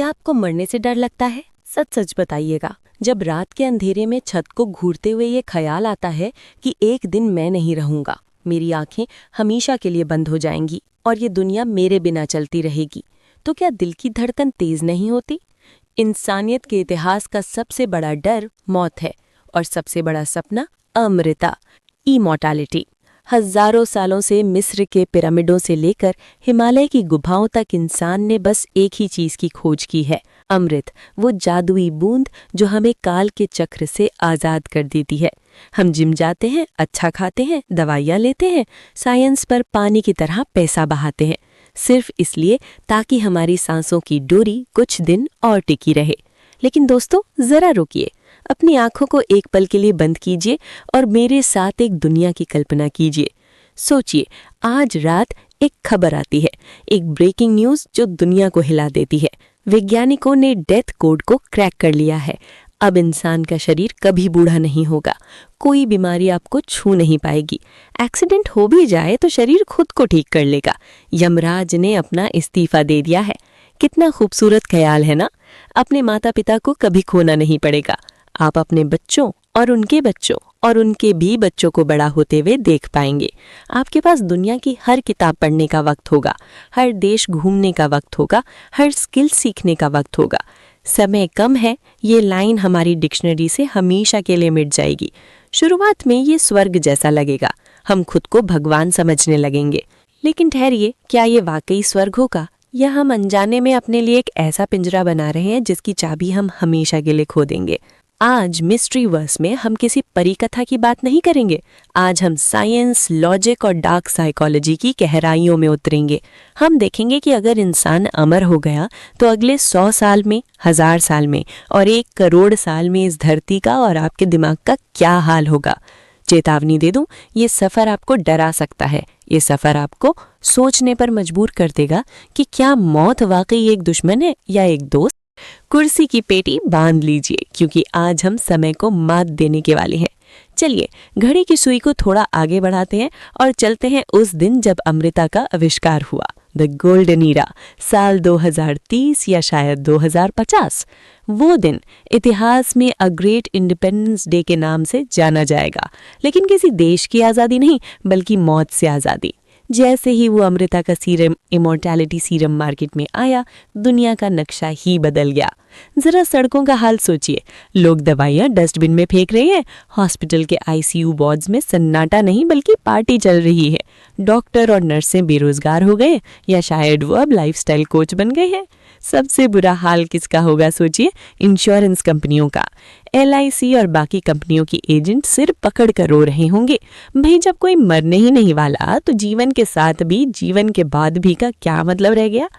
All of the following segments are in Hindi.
क्या आपको मरने से डर लगता है? सच सच बताइएगा। जब रात के अंधेरे में छत को घूरते हुए ये ख्याल आता है कि एक दिन मैं नहीं रहूंगा, मेरी आंखें हमेशा के लिए बंद हो जाएंगी और ये दुनिया मेरे बिना चलती रहेगी, तो क्या दिल की धड़कन तेज नहीं होती? इंसानियत के इतिहास का सबसे बड़ा डर मौत है और सबसे बड़ा सपना अमृता, इमॉर्टैलिटी। हजारों सालों से मिस्र के पिरामिडों से लेकर हिमालय की गुफाओं तक इंसान ने बस एक ही चीज की खोज की है, अमृत, वो जादुई बूंद जो हमें काल के चक्र से आज़ाद कर देती है। हम जिम जाते हैं, अच्छा खाते हैं, दवाइयाँ लेते हैं, साइंस पर पानी की तरह पैसा बहाते हैं, सिर्फ इसलिए ताकि हमारी सांसों की डोरी कुछ दिन और टिकी रहे। लेकिन दोस्तों, जरा रुकिए, अपनी आंखों को एक पल के लिए बंद कीजिए और मेरे साथ एक दुनिया की कल्पना कीजिए। सोचिए, आज रात एक खबर आती है, एक ब्रेकिंग न्यूज़ जो दुनिया को हिला देती है। वैज्ञानिकों ने डेथ कोड को क्रैक कर लिया है। अब इंसान का शरीर कभी बूढ़ा नहीं होगा, कोई बीमारी आपको छू नहीं पाएगी। एक्सीडेंट हो भी जाए तो शरीर खुद को ठीक कर लेगा। यमराज ने अपना इस्तीफा दे दिया है। कितना खूबसूरत ख्याल है ना? अपने माता पिता को कभी खोना नहीं पड़ेगा। आप अपने बच्चों और उनके बच्चों और उनके भी बच्चों को बड़ा होते हुए देख पाएंगे। आपके पास दुनिया की हर किताब पढ़ने का वक्त होगा, हर देश घूमने का वक्त होगा, हर स्किल सीखने का वक्त होगा। समय कम है, ये लाइन हमारी डिक्शनरी से हमेशा के लिए मिट जाएगी। शुरुआत में ये स्वर्ग जैसा लगेगा, हम खुद को भगवान समझने लगेंगे। लेकिन ठहरिए, क्या ये वाकई स्वर्ग होगा या हम अनजाने में अपने लिए एक ऐसा पिंजरा बना रहे हैं जिसकी चाबी हम हमेशा के लिए खो देंगे? आज मिस्ट्री वर्स में हम किसी परी कथा की बात नहीं करेंगे। आज हम साइंस, लॉजिक और डार्क साइकोलॉजी की गहराइयों में उतरेंगे। हम देखेंगे कि अगर इंसान अमर हो गया तो अगले 100 साल में, 1000 साल में और 1 करोड़ साल में इस धरती का और आपके दिमाग का क्या हाल होगा। चेतावनी दे दूं, ये सफ़र आपको डरा सकता है। ये सफ़र आपको सोचने पर मजबूर कर देगा कि क्या मौत वाकई एक दुश्मन है या एक दोस्त। कुर्सी की पेटी बांध लीजिए, क्योंकि आज हम समय को मात देने के वाले हैं। चलिए, घड़ी की सुई को थोड़ा आगे बढ़ाते हैं और चलते हैं उस दिन जब अमृता का आविष्कार हुआ। द गोल्डन ईरा, साल 2030 या शायद 2050। वो दिन इतिहास में अ ग्रेट इंडिपेंडेंस डे के नाम से जाना जाएगा, लेकिन किसी देश की आज़ादी नहीं, बल्कि मौत से आज़ादी। जैसे ही वो अमृता का सीरम, इमॉर्टैलिटी सीरम मार्केट में आया, दुनिया का नक्शा ही बदल गया। जरा सड़कों का हाल सोचिए, लोग दवाइयाँ डस्टबिन में फेंक रहे हैं, हॉस्पिटल के आईसीयू वार्ड्स में सन्नाटा नहीं बल्कि पार्टी चल रही है। डॉक्टर और नर्सें बेरोजगार हो गए या शायद वो अब लाइफस्टाइल कोच बन गए हैं। सबसे बुरा हाल किसका होगा सोचिए? इंश्योरेंस कंपनियों का। LIC और बाकी कंपनियों की एजेंट सिर पकड़ कर रो रहे होंगे, भाई जब कोई मरने ही नहीं वाला तो जीवन के साथ भी, जीवन के बाद भी का क्या मतलब रह गया?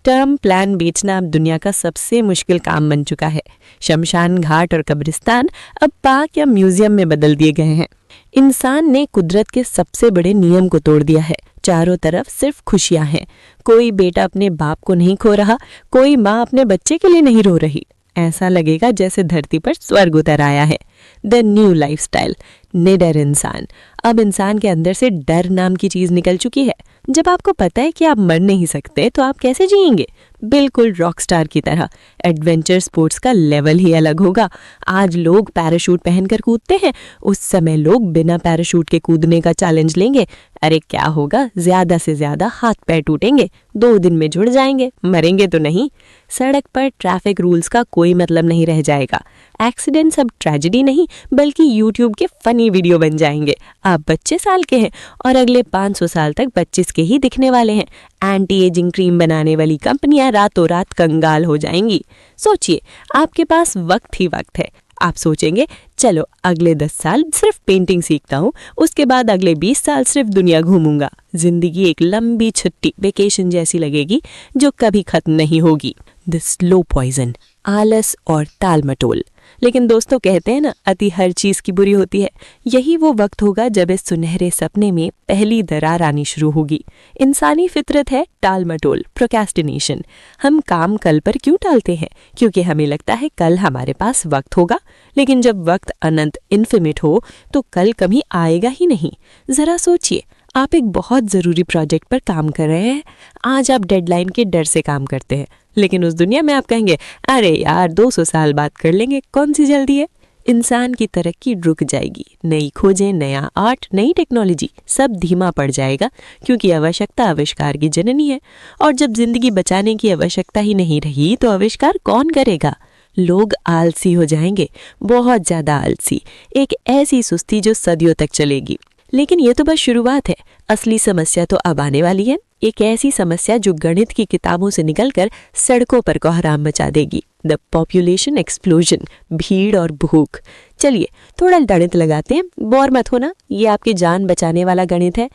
टर्म प्लान बेचना अब दुनिया का सबसे मुश्किल काम बन चुका है। शमशान घाट और कब्रिस्तान अब पार्क या म्यूजियम में बदल दिए गए हैं। इंसान ने कुदरत के सबसे बड़े नियम को तोड़ दिया है। चारों तरफ सिर्फ खुशियां हैं। कोई बेटा अपने बाप को नहीं खो रहा, कोई माँ अपने बच्चे के लिए नहीं रो रही। ऐसा लगेगा जैसे धरती पर स्वर्ग उतर आया है। द न्यू लाइफस्टाइल, निडर इंसान। अब इंसान के अंदर से डर नाम की चीज निकल चुकी है। जब आपको पता है कि आप मर नहीं सकते तो आप कैसे जिएंगे? बिल्कुल रॉकस्टार की तरह। एडवेंचर स्पोर्ट्स का लेवल ही अलग होगा। आज लोग पैराशूट पहनकर कूदते हैं, उस समय लोग बिना पैराशूट के कूदने का चैलेंज लेंगे। अरे क्या होगा? ज्यादा से ज्यादा हाथ पैर टूटेंगे, 2 दिन में जुड़ जाएंगे, मरेंगे तो नहीं। सड़क पर ट्रैफिक रूल्स का कोई मतलब नहीं रह जाएगा। एक्सीडेंट्स अब ट्रेजेडी नहीं बल्कि यूट्यूब के फनी वीडियो बन जाएंगे। आप 25 साल के हैं और अगले 500 साल तक 25 के ही दिखने वाले हैं। एंटी एजिंग क्रीम बनाने वाली कंपनियां रातों रात कंगाल हो जाएंगी। सोचिए, आपके पास वक्त ही वक्त है। आप सोचेंगे चलो अगले 10 साल सिर्फ पेंटिंग सीखता हूँ, उसके बाद अगले 20 साल सिर्फ दुनिया घूमूंगा। जिंदगी एक लंबी छुट्टी, वेकेशन जैसी लगेगी जो कभी खत्म नहीं होगी। द स्लो पॉइजन, आलस और टाल मटोल। लेकिन दोस्तों, कहते हैं ना, अति हर चीज की बुरी होती है। यही वो वक्त होगा जब इस सुनहरे सपने में पहली दरार आनी शुरू होगी। इंसानी फितरत है टाल मटोल, प्रोक्रेस्टिनेशन। हम काम कल पर क्यों टालते हैं? क्योंकि हमें लगता है कल हमारे पास वक्त होगा। लेकिन जब वक्त अनंत, इन्फिनिट हो तो कल कभी आएगा ही नहीं। जरा सोचिए, आप एक बहुत ज़रूरी प्रोजेक्ट पर काम कर रहे हैं। आज आप डेडलाइन के डर से काम करते हैं, लेकिन उस दुनिया में आप कहेंगे अरे यार 200 साल बाद कर लेंगे, कौन सी जल्दी है। इंसान की तरक्की रुक जाएगी। नई खोजें, नया आर्ट, नई टेक्नोलॉजी, सब धीमा पड़ जाएगा, क्योंकि आवश्यकता आविष्कार की जननी है। और जब जिंदगी बचाने की आवश्यकता ही नहीं रही तो आविष्कार कौन करेगा। लोग आलसी हो जाएंगे, बहुत ज़्यादा आलसी। एक ऐसी सुस्ती जो सदियों तक चलेगी। लेकिन ये तो बस शुरुआत है। असली समस्या तो अब आने वाली है। एक ऐसी समस्या जो गणित की किताबों से निकलकर सड़कों पर कोहराम मचा देगी। द पॉपुलेशन एक्सप्लोजन, भीड़ और भूख। चलिए थोड़ा गणित लगाते हैं, बोर मत होना, ये आपकी जान बचाने वाला गणित है।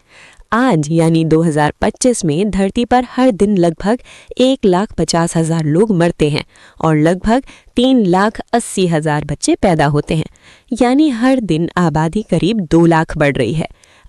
आज यानी 2025 में धरती पर हर दिन लगभग 1,50,000 लोग मरते हैं और लगभग 3,80,000 बच्चे पैदा होते हैं। यानी हर दिन आबादी करीब 2 लाख बढ़ रही है।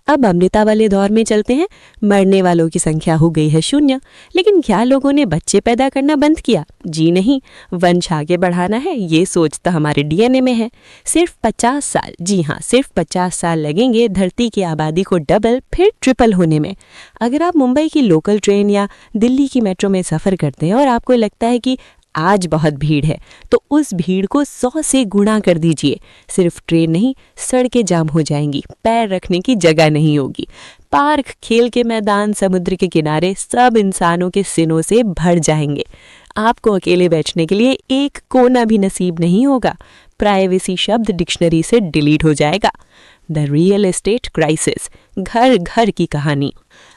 अब अमृता वाले दौर में चलते हैं। मरने वालों की संख्या हो गई है 0। लेकिन क्या लोगों ने बच्चे पैदा करना बंद किया? जी नहीं। वंश आगे बढ़ाना है, ये सोच तो हमारे डीएनए में है। सिर्फ 50 साल, जी हाँ सिर्फ 50 साल लगेंगे धरती की आबादी को डबल फिर ट्रिपल होने में। अगर आप मुंबई की लोकल ट्रेन या दिल्ली की मेट्रो में सफ़र करते हैं और आपको लगता है कि आज बहुत भीड़ है, तो उस भीड़ को 100 से गुणा कर दीजिए। सिर्फ ट्रेन नहीं, सड़कें जाम हो जाएंगी, पैर रखने की जगह नहीं होगी। पार्क, खेल के मैदान, समुद्र के किनारे सब इंसानों के सिनों से भर जाएंगे। आपको अकेले बैठने के लिए एक कोना भी नसीब नहीं होगा। प्राइवेसी शब्द डिक्शनरी से डिलीट हो जाएगा। द रियल एस्टेट क्राइसिस, घर घर की कहानी।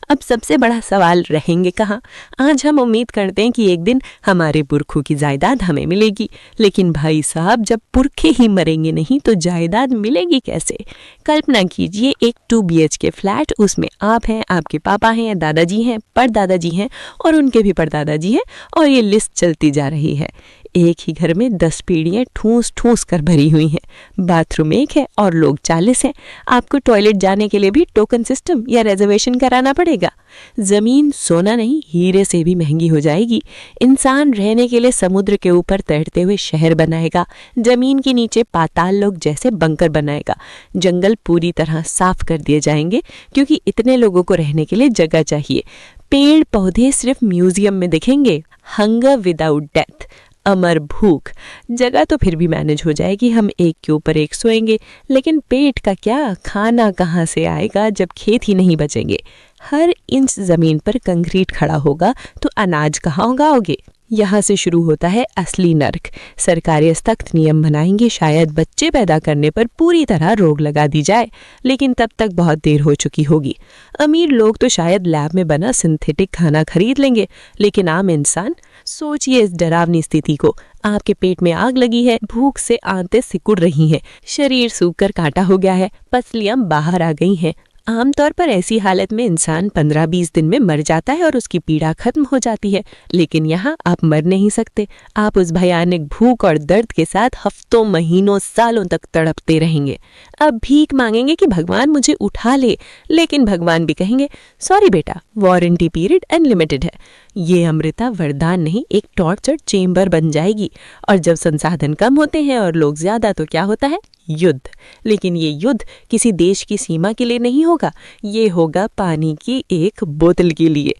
अब सबसे बड़ा सवाल, रहेंगे कहाँ? आज हम उम्मीद करते हैं कि एक दिन हमारे पुरखों की जायदाद हमें मिलेगी, लेकिन भाई साहब जब पुरखे ही मरेंगे नहीं तो जायदाद मिलेगी कैसे? कल्पना कीजिए एक 2 BHK फ्लैट, उसमें आप हैं, आपके पापा हैं, दादाजी हैं, परदादाजी हैं और उनके भी परदादाजी हैं, और ये लिस्ट चलती जा रही है। एक ही घर में 10 पीढ़ियाँ ठूस ठूस कर भरी हुई हैं। बाथरूम एक है और लोग 40 हैं। आपको टॉयलेट जाने के लिए भी टोकन सिस्टम या रिजर्वेशन कराना पड़ेगा। जमीन सोना नहीं, हीरे से भी महंगी हो जाएगी। इंसान रहने के लिए समुद्र के ऊपर तैरते हुए शहर बनाएगा, जमीन के नीचे पाताल लोक जैसे बंकर बनाएगा। जंगल पूरी तरह साफ कर दिए जाएंगे, क्योंकि इतने लोगों को रहने के लिए जगह चाहिए। पेड़ पौधे सिर्फ म्यूजियम में दिखेंगे। हंगर विदाउट डेथ, अमर भूख। जगह तो फिर भी मैनेज हो जाएगी, हम एक के ऊपर एक सोएंगे, लेकिन पेट का क्या? खाना कहाँ से आएगा जब खेत ही नहीं बचेंगे? हर इंच जमीन पर कंक्रीट खड़ा होगा तो अनाज कहाँ उगाओगे? यहाँ से शुरू होता है असली नर्क। सरकारें सख्त नियम बनाएंगी, शायद बच्चे पैदा करने पर पूरी तरह रोक लगा दी जाए, लेकिन तब तक बहुत देर हो चुकी होगी। अमीर लोग तो शायद लैब में बना सिंथेटिक खाना खरीद लेंगे, लेकिन आम इंसान? सोचिए इस डरावनी स्थिति को। आपके पेट में आग लगी है, भूख से आंतें सिकुड़ रही हैं, शरीर सूख कर कांटा हो गया है, पसलियां बाहर आ गई हैं। आमतौर पर ऐसी हालत में इंसान 15-20 दिन में मर जाता है और उसकी पीड़ा खत्म हो जाती है, लेकिन यहाँ आप मर नहीं सकते। आप उस भयानक भूख और दर्द के साथ हफ्तों, महीनों, सालों तक तड़पते रहेंगे। अब भीख मांगेंगे कि भगवान मुझे उठा ले, लेकिन भगवान भी कहेंगे सॉरी बेटा, वारंटी पीरियड अनलिमिटेड है। ये अमृता वरदान नहीं, एक टॉर्चर चेम्बर बन जाएगी। और जब संसाधन कम होते हैं और लोग ज्यादा, तो क्या होता है? युद्ध। लेकिन ये युद्ध किसी देश की सीमा के लिए नहीं होगा, ये होगा पानी की एक बोतल के लिए।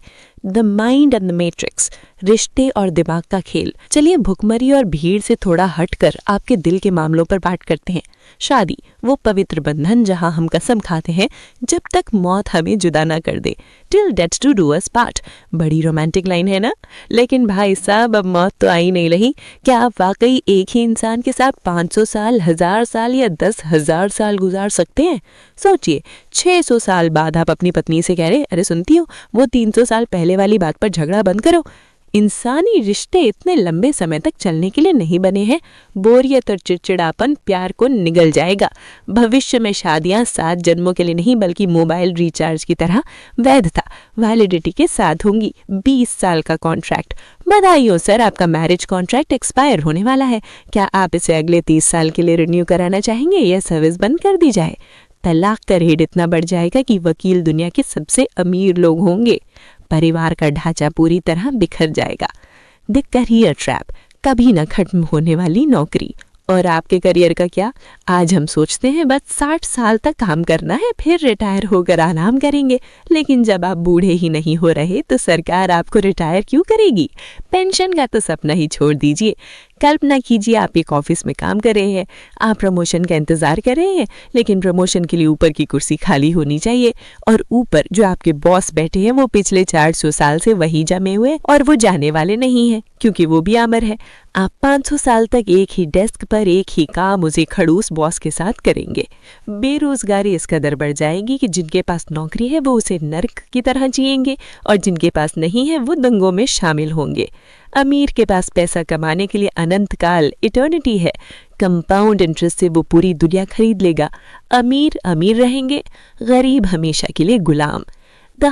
The mind and the matrix, रिश्ते और दिमाग का खेल। चलिए भुखमरी और भीड़ से थोड़ा हटकर आपके दिल के मामलों पर बात करते हैं। शादी, वो पवित्र बंधन जहां हम कसम खाते हैं जब तक मौत हमें जुदा ना कर दे, till death to do us part. बड़ी रोमांटिक लाइन है ना? लेकिन भाई साहब अब मौत तो आई नहीं रही। क्या आप वाकई एक ही इंसान के साथ 500 साल, 1000 साल या 10,000 साल गुजार सकते हैं? सोचिए 600 साल बाद आप अपनी पत्नी से कह रहे, अरे सुनती हो, वो 300 साल पहले वाली बात पर झगड़ा बंद करो। इंसानी रिश्ते इतने लंबे समय तक चलने के लिए नहीं बने हैं। बोरियत और चिड़चिड़ापन प्यार को निगल जाएगा। भविष्य में शादियां 7 जन्मों के लिए नहीं, बल्कि मोबाइल रिचार्ज की तरह वैधता, वैलिडिटी के साथ होंगी। 20 साल का कॉन्ट्रैक्ट। बधाई हो सर, आपका मैरिज कॉन्ट्रैक्ट एक्सपायर होने वाला है। क्या आप इसे अगले 30 साल के लिए रिन्यू कराना चाहेंगे या सर्विस बंद कर दी जाए? तलाक का रेट इतना बढ़ जाएगा कि वकील दुनिया के सबसे अमीर लोग होंगे। परिवार का ढांचा पूरी तरह बिखर जाएगा। द करियर ट्रैप, कभी न खत्म होने वाली नौकरी। और आपके करियर का क्या? आज हम सोचते हैं बस 60 साल तक काम करना है, फिर रिटायर होकर आराम करेंगे। लेकिन जब आप बूढ़े ही नहीं हो रहे तो सरकार आपको रिटायर क्यों करेगी? पेंशन का तो सपना ही छोड़ दीजिए। कल्पना कीजिए आप एक ऑफिस में काम कर रहे हैं, आप प्रमोशन का इंतजार कर रहे हैं, लेकिन प्रमोशन के लिए ऊपर की कुर्सी खाली होनी चाहिए और ऊपर जो आपके बॉस बैठे हैं वो पिछले 400 साल से वही जमे हुए और वो जाने वाले नहीं हैं क्योंकि वो भी अमर है। आप 500 साल तक एक ही डेस्क पर एक ही काम उसे खड़ूस बॉस के साथ करेंगे। बेरोजगारी इस कदर बढ़ जाएगी कि जिनके पास नौकरी है वो उसे नर्क की तरह जिएंगे और जिनके पास नहीं है वो दंगों में शामिल होंगे। अमीर के पास पैसा कमाने के लिए अनंत काल इटर्निटी है। कंपाउंड इंटरेस्ट से वो पूरी दुनिया खरीद लेगा। अमीर अमीर रहेंगे, गरीब हमेशा के लिए गुलाम।